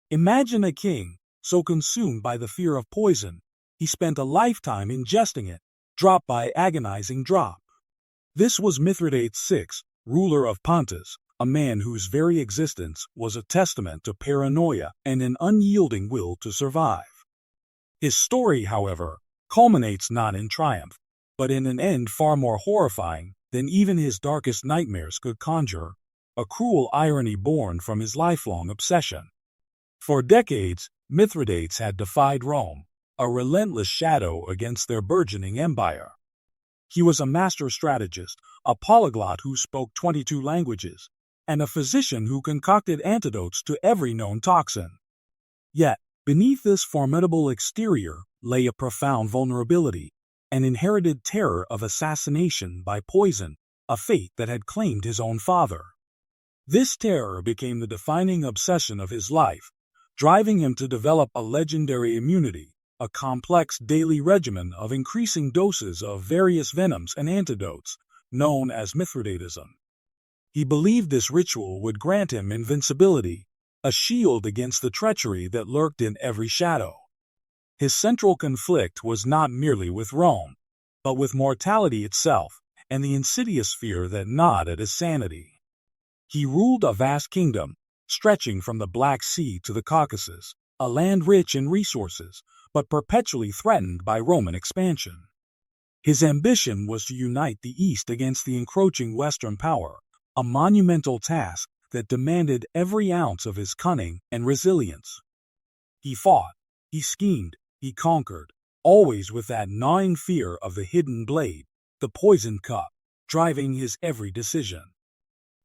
Imagine a king so consumed by the fear of poison, he spent a lifetime ingesting it, drop by agonizing drop. This was Mithridates VI, ruler of Pontus, a man whose very existence was a testament to paranoia and an unyielding will to survive. His story, however, culminates not in triumph, but in an end far more horrifying than even his darkest nightmares could conjure, a cruel irony born from his lifelong obsession. For decades, Mithridates had defied Rome, a relentless shadow against their burgeoning empire. He was a master strategist, a polyglot who spoke 22 languages, and a physician who concocted antidotes to every known toxin. Yet, beneath this formidable exterior lay a profound vulnerability, an inherited terror of assassination by poison, a fate that had claimed his own father. This terror became the defining obsession of his life, driving him to develop a legendary immunity, a complex daily regimen of increasing doses of various venoms and antidotes, known as Mithridatism. He believed this ritual would grant him invincibility, a shield against the treachery that lurked in every shadow. His central conflict was not merely with Rome, but with mortality itself and the insidious fear that gnawed at his sanity. He ruled a vast kingdom, stretching from the Black Sea to the Caucasus, a land rich in resources, but perpetually threatened by Roman expansion. His ambition was to unite the East against the encroaching Western power, a monumental task that demanded every ounce of his cunning and resilience. He fought, he schemed, he conquered, always with that gnawing fear of the hidden blade, the poisoned cup, driving his every decision.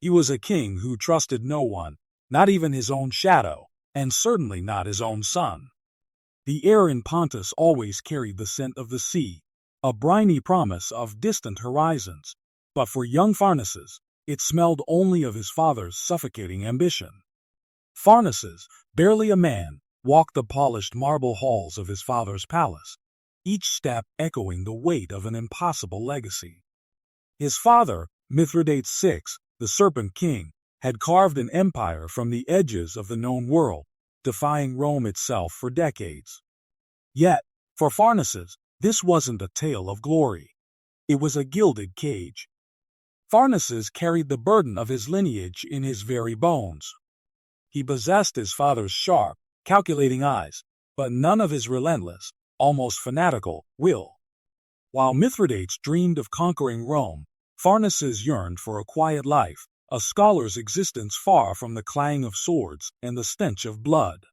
He was a king who trusted no one, not even his own shadow, and certainly not his own son. The air in Pontus always carried the scent of the sea, a briny promise of distant horizons, but for young Pharnaces, it smelled only of his father's suffocating ambition. Pharnaces, barely a man, walked the polished marble halls of his father's palace, each step echoing the weight of an impossible legacy. His father, Mithridates VI, the Serpent King, had carved an empire from the edges of the known world, defying Rome itself for decades. Yet, for Pharnaces, this wasn't a tale of glory. It was a gilded cage. Pharnaces carried the burden of his lineage in his very bones. He possessed his father's sharp, calculating eyes, but none of his relentless, almost fanatical, will. While Mithridates dreamed of conquering Rome, Pharnaces yearned for a quiet life, a scholar's existence far from the clang of swords and the stench of blood.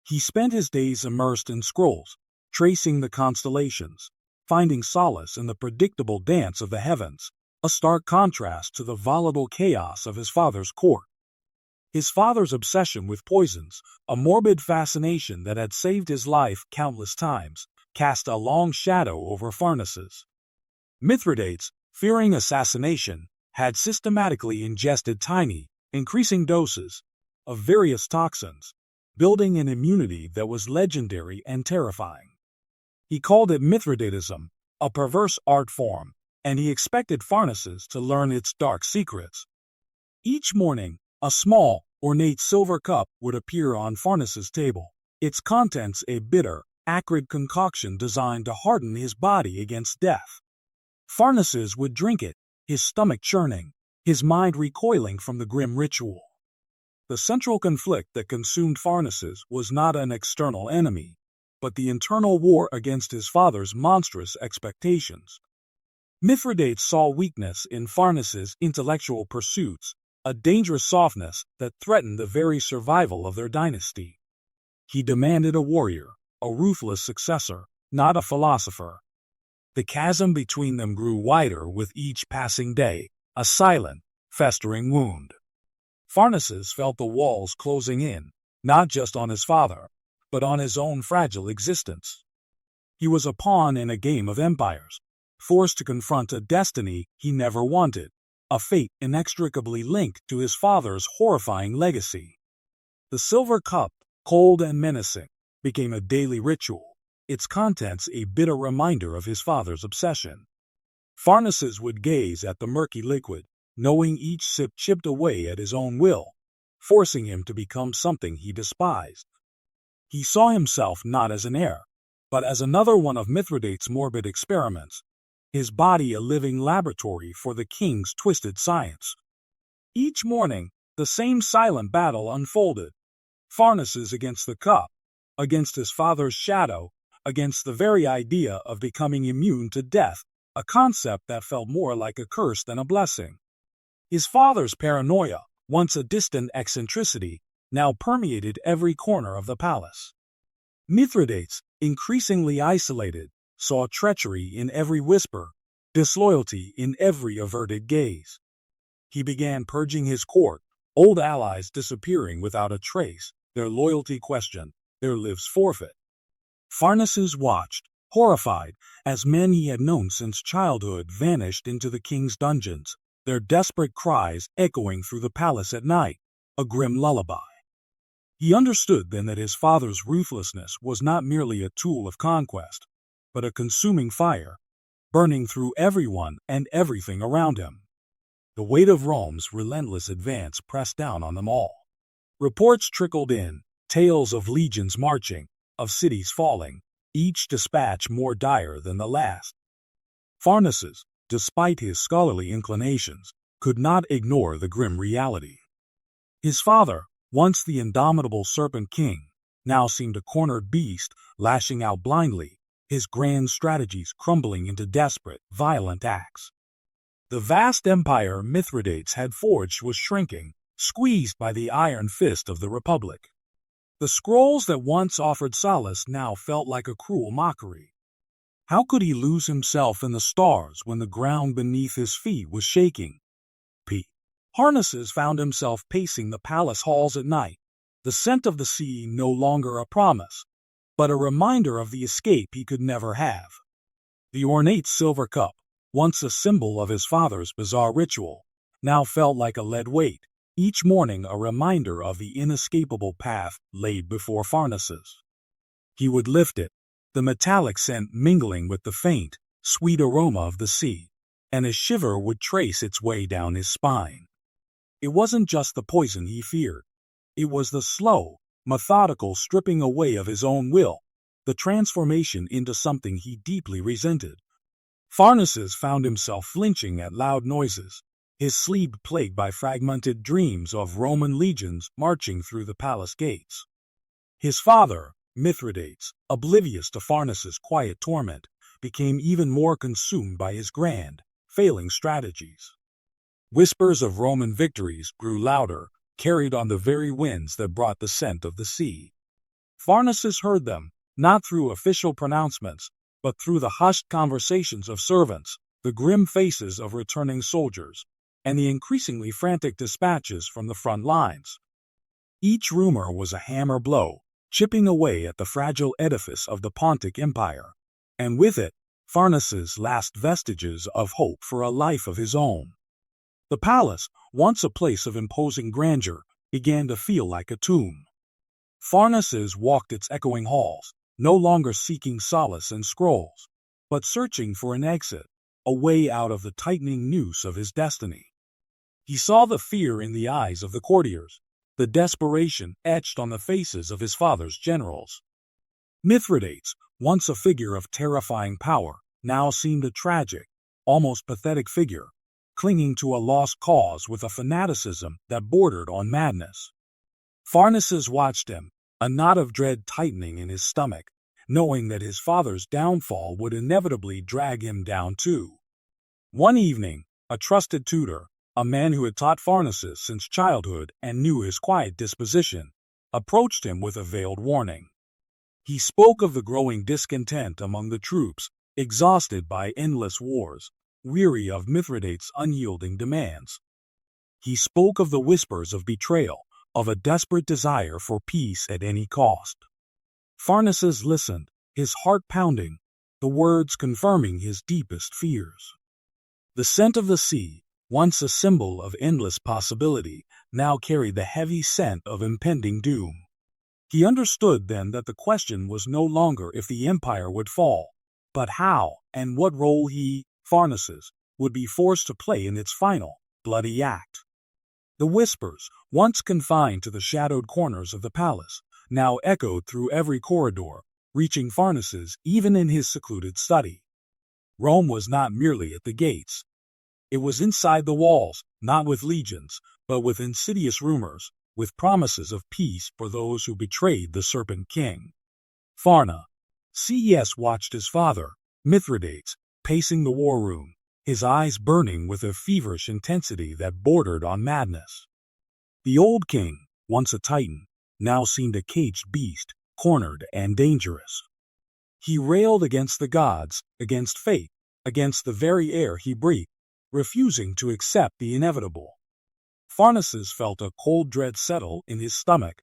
He spent his days immersed in scrolls, tracing the constellations, finding solace in the predictable dance of the heavens, a stark contrast to the volatile chaos of his father's court. His father's obsession with poisons, a morbid fascination that had saved his life countless times, cast a long shadow over Pharnaces. Mithridates, fearing assassination, had systematically ingested tiny, increasing doses of various toxins, building an immunity that was legendary and terrifying. He called it Mithridatism, a perverse art form, and he expected Pharnaces to learn its dark secrets. Each morning, a small, ornate silver cup would appear on Pharnaces' table, its contents a bitter, acrid concoction designed to harden his body against death. Pharnaces would drink it, his stomach churning, his mind recoiling from the grim ritual. The central conflict that consumed Pharnaces was not an external enemy, but the internal war against his father's monstrous expectations. Mithridates saw weakness in Pharnaces' intellectual pursuits, a dangerous softness that threatened the very survival of their dynasty. He demanded a warrior, a ruthless successor, not a philosopher. The chasm between them grew wider with each passing day, a silent, festering wound. Pharnaces felt the walls closing in, not just on his father, but on his own fragile existence. He was a pawn in a game of empires, forced to confront a destiny he never wanted, a fate inextricably linked to his father's horrifying legacy. The silver cup, cold and menacing, became a daily ritual, its contents a bitter reminder of his father's obsession. Pharnaces would gaze at the murky liquid, knowing each sip chipped away at his own will, forcing him to become something he despised, He saw himself not as an heir, but as another one of Mithridates' morbid experiments, his body a living laboratory for the king's twisted science. Each morning, the same silent battle unfolded. Pharnaces against the cup, against his father's shadow, against the very idea of becoming immune to death, a concept that felt more like a curse than a blessing. His father's paranoia, once a distant eccentricity, now permeated every corner of the palace. Mithridates, increasingly isolated, saw treachery in every whisper, disloyalty in every averted gaze. He began purging his court, old allies disappearing without a trace, their loyalty questioned, their lives forfeit. Pharnaces watched, horrified, as men he had known since childhood vanished into the king's dungeons, their desperate cries echoing through the palace at night, a grim lullaby. He understood then that his father's ruthlessness was not merely a tool of conquest, but a consuming fire, burning through everyone and everything around him. The weight of Rome's relentless advance pressed down on them all. Reports trickled in, tales of legions marching, of cities falling, each dispatch more dire than the last. Pharnaces, despite his scholarly inclinations, could not ignore the grim reality. His father, once the indomitable Serpent King, now seemed a cornered beast, lashing out blindly, his grand strategies crumbling into desperate, violent acts. The vast empire Mithridates had forged was shrinking, squeezed by the iron fist of the Republic. The scrolls that once offered solace now felt like a cruel mockery. How could he lose himself in the stars when the ground beneath his feet was shaking? Pharnaces found himself pacing the palace halls at night, the scent of the sea no longer a promise, but a reminder of the escape he could never have. The ornate silver cup, once a symbol of his father's bizarre ritual, now felt like a lead weight, each morning a reminder of the inescapable path laid before Pharnaces. He would lift it, the metallic scent mingling with the faint, sweet aroma of the sea, and a shiver would trace its way down his spine. It wasn't just the poison he feared. It was the slow, methodical stripping away of his own will, the transformation into something he deeply resented. Pharnaces found himself flinching at loud noises, his sleep plagued by fragmented dreams of Roman legions marching through the palace gates. His father, Mithridates, oblivious to Pharnaces' quiet torment, became even more consumed by his grand, failing strategies. Whispers of Roman victories grew louder, carried on the very winds that brought the scent of the sea. Pharnaces heard them, not through official pronouncements, but through the hushed conversations of servants, the grim faces of returning soldiers, and the increasingly frantic dispatches from the front lines. Each rumor was a hammer blow, chipping away at the fragile edifice of the Pontic Empire, and with it, Pharnaces' last vestiges of hope for a life of his own. The palace, once a place of imposing grandeur, began to feel like a tomb. Pharnaces walked its echoing halls, no longer seeking solace in scrolls, but searching for an exit, a way out of the tightening noose of his destiny. He saw the fear in the eyes of the courtiers, the desperation etched on the faces of his father's generals. Mithridates, once a figure of terrifying power, now seemed a tragic, almost pathetic figure, clinging to a lost cause with a fanaticism that bordered on madness. Pharnaces watched him, a knot of dread tightening in his stomach, knowing that his father's downfall would inevitably drag him down too. One evening, a trusted tutor, a man who had taught Pharnaces since childhood and knew his quiet disposition, approached him with a veiled warning. He spoke of the growing discontent among the troops, exhausted by endless wars, weary of Mithridates' unyielding demands. He spoke of the whispers of betrayal, of a desperate desire for peace at any cost. Pharnaces listened, his heart pounding, the words confirming his deepest fears. The scent of the sea, once a symbol of endless possibility, now carried the heavy scent of impending doom. He understood then that the question was no longer if the empire would fall, but how and what role he, Pharnaces, would be forced to play in its final, bloody act. The whispers, once confined to the shadowed corners of the palace, now echoed through every corridor, reaching Pharnaces even in his secluded study. Rome was not merely at the gates. It was inside the walls, not with legions, but with insidious rumors, with promises of peace for those who betrayed the Serpent King. Pharnaces watched his father, Mithridates, pacing the war room, his eyes burning with a feverish intensity that bordered on madness. The old king, once a titan, now seemed a caged beast, cornered and dangerous. He railed against the gods, against fate, against the very air he breathed, refusing to accept the inevitable. Pharnaces felt a cold dread settle in his stomach.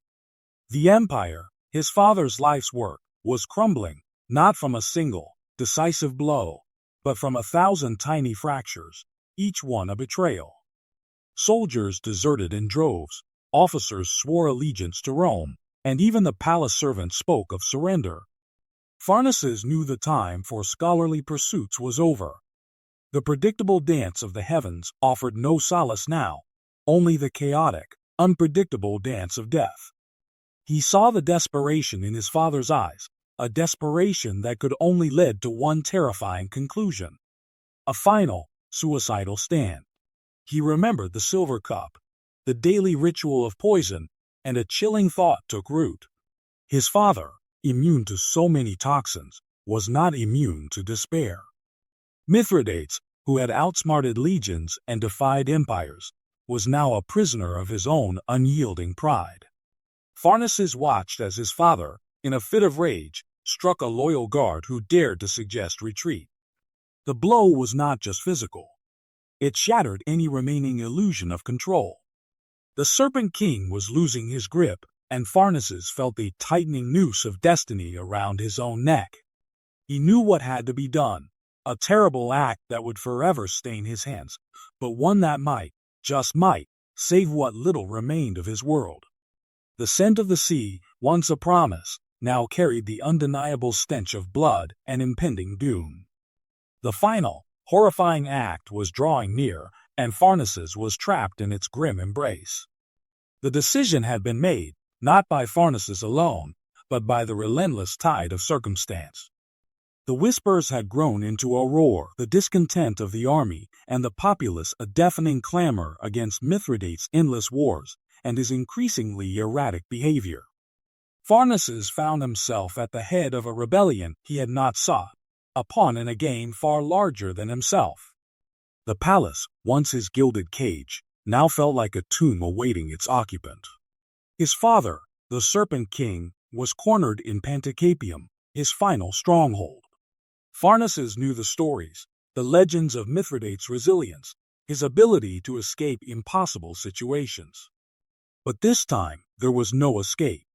The empire, his father's life's work, was crumbling, not from a single, decisive blow, but from 1,000 tiny fractures, each one a betrayal. Soldiers deserted in droves, officers swore allegiance to Rome, and even the palace servants spoke of surrender. Pharnaces knew the time for scholarly pursuits was over. The predictable dance of the heavens offered no solace now, only the chaotic, unpredictable dance of death. He saw the desperation in his father's eyes, a desperation that could only lead to one terrifying conclusion: a final, suicidal stand. He remembered the silver cup, the daily ritual of poison, and a chilling thought took root. His father, immune to so many toxins, was not immune to despair. Mithridates, who had outsmarted legions and defied empires, was now a prisoner of his own unyielding pride. Pharnaces watched as his father, in a fit of rage, struck a loyal guard who dared to suggest retreat. The blow was not just physical. It shattered any remaining illusion of control. The Serpent King was losing his grip, and Pharnaces felt the tightening noose of destiny around his own neck. He knew what had to be done, a terrible act that would forever stain his hands, but one that might, just might, save what little remained of his world. The scent of the sea, once a promise, now carried the undeniable stench of blood and impending doom. The final, horrifying act was drawing near, and Pharnaces was trapped in its grim embrace. The decision had been made, not by Pharnaces alone, but by the relentless tide of circumstance. The whispers had grown into a roar, the discontent of the army, and the populace a deafening clamor against Mithridates' endless wars and his increasingly erratic behavior. Pharnaces found himself at the head of a rebellion he had not sought, a pawn in a game far larger than himself. The palace, once his gilded cage, now felt like a tomb awaiting its occupant. His father, the Serpent King, was cornered in Panticapaeum, his final stronghold. Pharnaces knew the stories, the legends of Mithridates' resilience, his ability to escape impossible situations. But this time, there was no escape.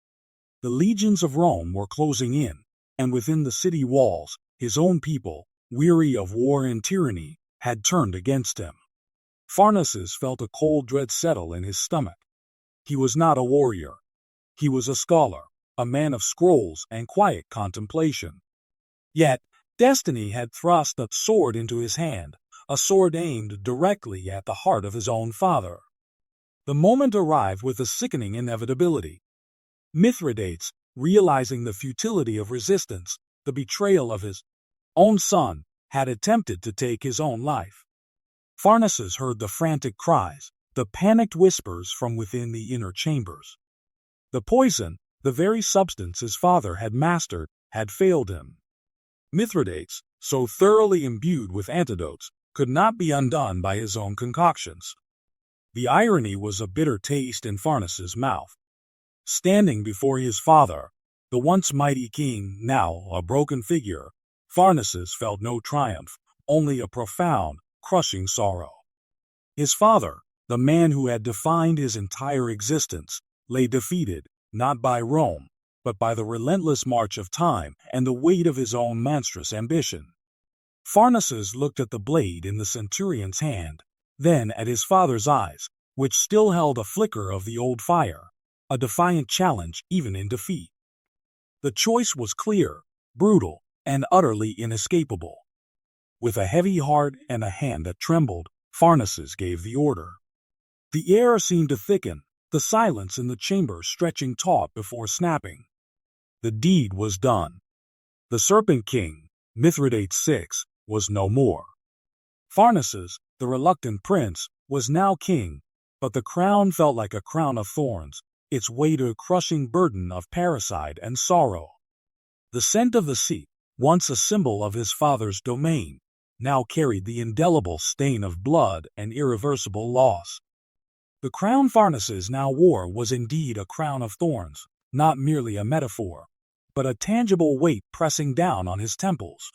The legions of Rome were closing in, and within the city walls, his own people, weary of war and tyranny, had turned against him. Pharnaces felt a cold dread settle in his stomach. He was not a warrior. He was a scholar, a man of scrolls and quiet contemplation. Yet, destiny had thrust a sword into his hand, a sword aimed directly at the heart of his own father. The moment arrived with a sickening inevitability. Mithridates, realizing the futility of resistance, the betrayal of his own son, had attempted to take his own life. Pharnaces heard the frantic cries, the panicked whispers from within the inner chambers. The poison, the very substance his father had mastered, had failed him. Mithridates, so thoroughly imbued with antidotes, could not be undone by his own concoctions. The irony was a bitter taste in Pharnaces' mouth. Standing before his father, the once mighty king, now a broken figure, Pharnaces felt no triumph, only a profound, crushing sorrow. His father, the man who had defined his entire existence, lay defeated, not by Rome, but by the relentless march of time and the weight of his own monstrous ambition. Pharnaces looked at the blade in the centurion's hand, then at his father's eyes, which still held a flicker of the old fire, a defiant challenge even in defeat. The choice was clear, brutal, and utterly inescapable. With a heavy heart and a hand that trembled, Pharnaces gave the order. The air seemed to thicken, the silence in the chamber stretching taut before snapping. The deed was done. The Serpent King, Mithridates VI, was no more. Pharnaces, the reluctant prince, was now king, but the crown felt like a crown of thorns, its weight a crushing burden of parricide and sorrow. The scent of the seat, once a symbol of his father's domain, now carried the indelible stain of blood and irreversible loss. The crown Pharnaces now wore was indeed a crown of thorns, not merely a metaphor, but a tangible weight pressing down on his temples.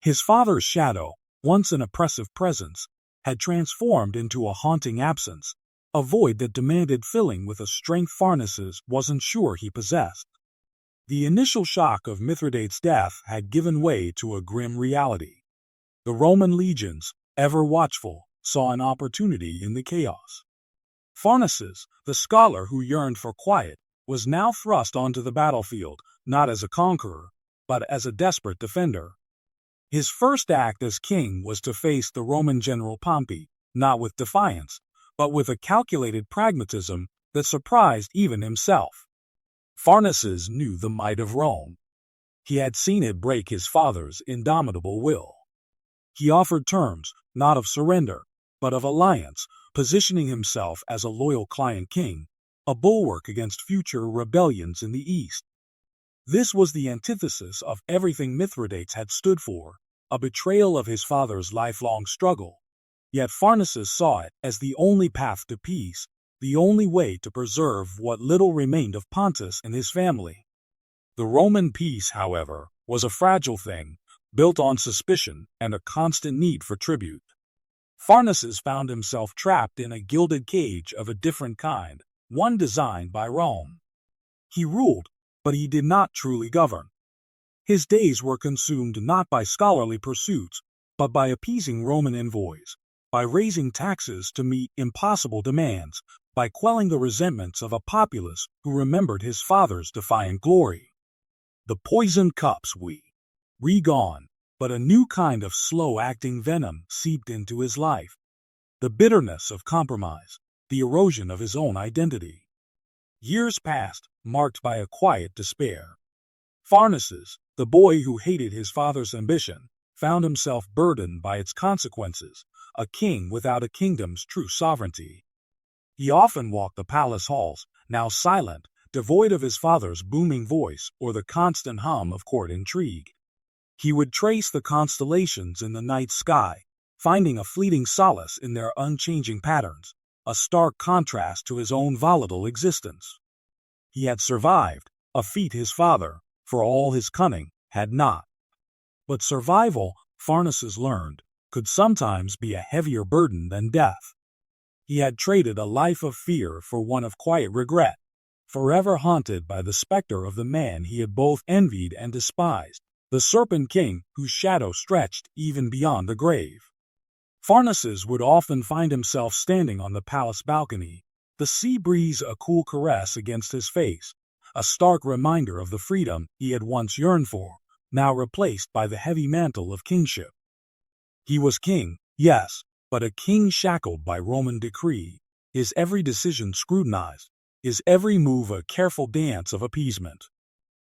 His father's shadow, once an oppressive presence, had transformed into a haunting absence, a void that demanded filling with a strength Pharnaces wasn't sure he possessed. The initial shock of Mithridates' death had given way to a grim reality. The Roman legions, ever watchful, saw an opportunity in the chaos. Pharnaces, the scholar who yearned for quiet, was now thrust onto the battlefield, not as a conqueror, but as a desperate defender. His first act as king was to face the Roman general Pompey, not with defiance, but with a calculated pragmatism that surprised even himself. Pharnaces knew the might of Rome. He had seen it break his father's indomitable will. He offered terms, not of surrender, but of alliance, positioning himself as a loyal client king, a bulwark against future rebellions in the East. This was the antithesis of everything Mithridates had stood for, a betrayal of his father's lifelong struggle. Yet Pharnaces saw it as the only path to peace, the only way to preserve what little remained of Pontus and his family. The Roman peace, however, was a fragile thing, built on suspicion and a constant need for tribute. Pharnaces found himself trapped in a gilded cage of a different kind, one designed by Rome. He ruled, but he did not truly govern. His days were consumed not by scholarly pursuits, but by appeasing Roman envoys, by raising taxes to meet impossible demands, by quelling the resentments of a populace who remembered his father's defiant glory. The poisoned cups re-gone, but a new kind of slow-acting venom seeped into his life. The bitterness of compromise, the erosion of his own identity. Years passed, marked by a quiet despair. Pharnaces, the boy who hated his father's ambition, found himself burdened by its consequences, a king without a kingdom's true sovereignty. He often walked the palace halls, now silent, devoid of his father's booming voice or the constant hum of court intrigue. He would trace the constellations in the night sky, finding a fleeting solace in their unchanging patterns, a stark contrast to his own volatile existence. He had survived, a feat his father, for all his cunning, had not. But survival, Pharnaces learned, could sometimes be a heavier burden than death. He had traded a life of fear for one of quiet regret, forever haunted by the specter of the man he had both envied and despised, the Serpent King whose shadow stretched even beyond the grave. Pharnaces would often find himself standing on the palace balcony, the sea breeze a cool caress against his face, a stark reminder of the freedom he had once yearned for, now replaced by the heavy mantle of kingship. He was king, yes, but a king shackled by Roman decree, his every decision scrutinized, his every move a careful dance of appeasement.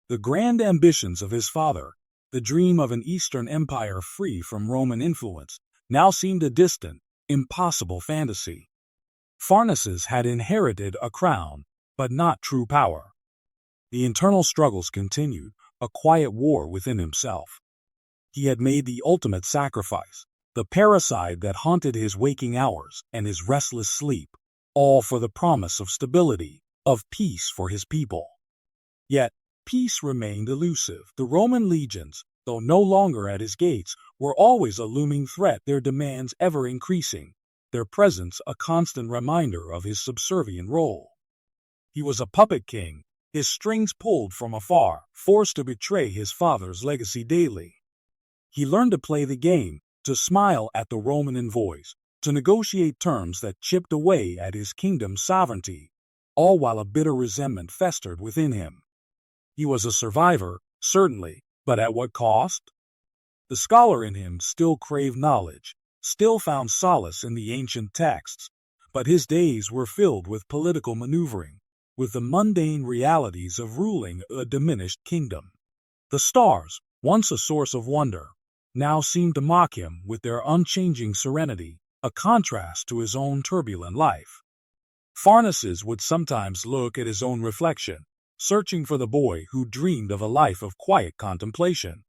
The grand ambitions of his father, the dream of an Eastern empire free from Roman influence, now seemed a distant, impossible fantasy. Pharnaces had inherited a crown, but not true power. The internal struggles continued, a quiet war within himself. He had made the ultimate sacrifice, the parricide that haunted his waking hours and his restless sleep, all for the promise of stability, of peace for his people. Yet, peace remained elusive. The Roman legions, though no longer at his gates, were always a looming threat, their demands ever increasing, their presence a constant reminder of his subservient role. He was a puppet king, his strings pulled from afar, forced to betray his father's legacy daily. He learned to play the game, to smile at the Roman envoys, to negotiate terms that chipped away at his kingdom's sovereignty, all while a bitter resentment festered within him. He was a survivor, certainly, but at what cost? The scholar in him still craved knowledge, still found solace in the ancient texts, but his days were filled with political maneuvering, with the mundane realities of ruling a diminished kingdom. The stars, once a source of wonder, now seemed to mock him with their unchanging serenity, a contrast to his own turbulent life. Pharnaces would sometimes look at his own reflection, searching for the boy who dreamed of a life of quiet contemplation.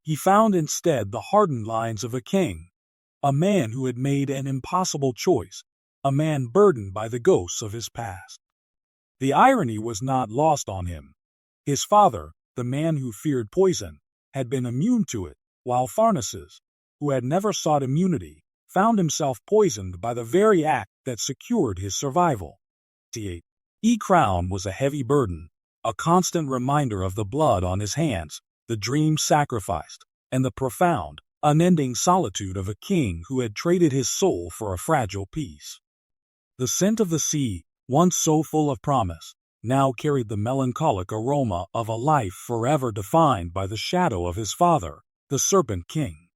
He found instead the hardened lines of a king, a man who had made an impossible choice, a man burdened by the ghosts of his past. The irony was not lost on him. His father, the man who feared poison, had been immune to it, while Pharnaces, who had never sought immunity, found himself poisoned by the very act that secured his survival. The crown was a heavy burden, a constant reminder of the blood on his hands, the dreams sacrificed, and the profound, unending solitude of a king who had traded his soul for a fragile peace. The scent of the sea, once so full of promise, now carried the melancholic aroma of a life forever defined by the shadow of his father, the Serpent King.